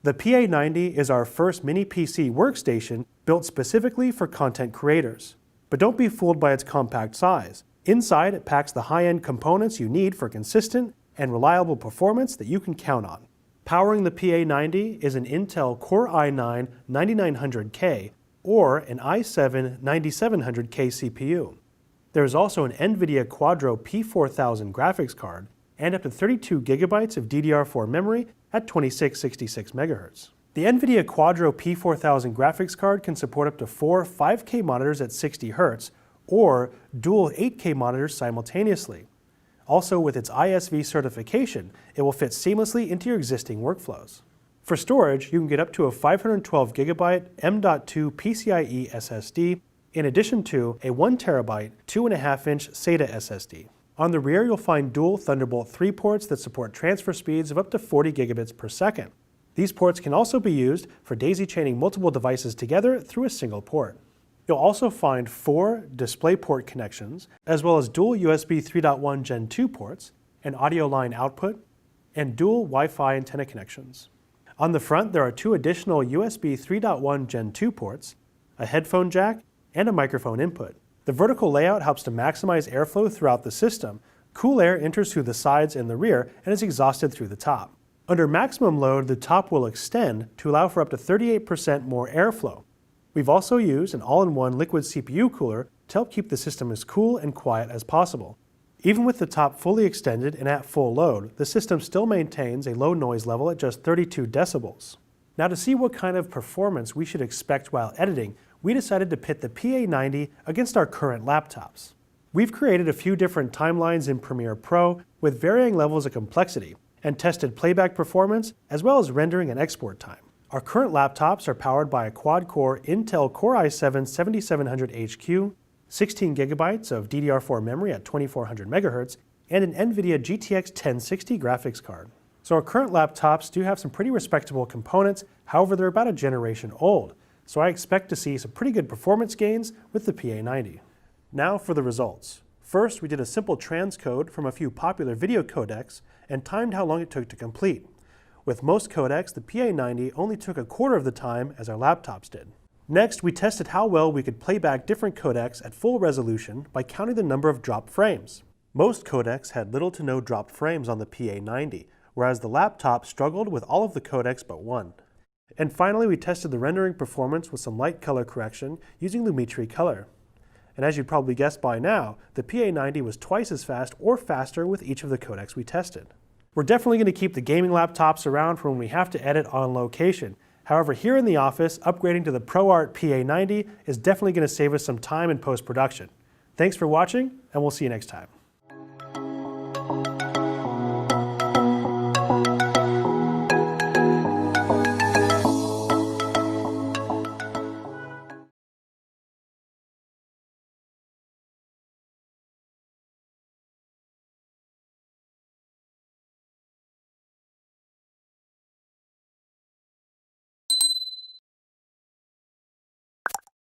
The PA90 is our first mini PC workstation built specifically for content creators. But don't be fooled by its compact size. Inside, it packs the high-end components you need for consistent and reliable performance that you can count on. Powering the PA90 is an Intel Core i9-9900K or an i7-9700K CPU. There is also an NVIDIA Quadro P4000 graphics card and up to 32 GB of DDR4 memory at 2666 MHz. The NVIDIA Quadro P4000 graphics card can support up to 4 5K monitors at 60 Hz or dual 8K monitors simultaneously. Also, with its ISV certification, it will fit seamlessly into your existing workflows. For storage, you can get up to a 512 GB M.2 PCIe SSD in addition to a 1 TB 2.5-inch SATA SSD. On the rear, you'll find dual Thunderbolt 3 ports that support transfer speeds of up to 40 gigabits per second. These ports can also be used for daisy-chaining multiple devices together through a single port. You'll also find 4 DisplayPort connections, as well as dual USB 3.1 Gen 2 ports, an audio line output, and dual Wi-Fi antenna connections. On the front, there are 2 additional USB 3.1 Gen 2 ports, a headphone jack, and a microphone input. The vertical layout helps to maximize airflow throughout the system. Cool air enters through the sides and the rear and is exhausted through the top. Under maximum load, the top will extend to allow for up to 38% more airflow. We've also used an all-in-one liquid CPU cooler to help keep the system as cool and quiet as possible. Even with the top fully extended and at full load, the system still maintains a low noise level at just 32 decibels. Now, to see what kind of performance we should expect while editing, we decided to pit the PA90 against our current laptops. We've created a few different timelines in Premiere Pro with varying levels of complexity and tested playback performance as well as rendering and export time. Our current laptops are powered by a quad-core Intel Core i7-7700HQ, 16 GB of DDR4 memory at 2400 MHz, and an NVIDIA GTX 1060 graphics card. So our current laptops do have some pretty respectable components, however they're about a generation old. So I expect to see some pretty good performance gains with the PA90. Now for the results. First, we did a simple transcode from a few popular video codecs and timed how long it took to complete. With most codecs, the PA90 only took a quarter of the time as our laptops did. Next, we tested how well we could play back different codecs at full resolution by counting the number of dropped frames. Most codecs had little to no dropped frames on the PA90, whereas the laptop struggled with all of the codecs but one. And finally, we tested the rendering performance with some light color correction using Lumetri Color. And as you'd probably guessed by now, the PA90 was twice as fast or faster with each of the codecs we tested. We're definitely going to keep the gaming laptops around for when we have to edit on location. However, here in the office, upgrading to the ProArt PA90 is definitely going to save us some time in post-production. Thanks for watching, and we'll see you next time.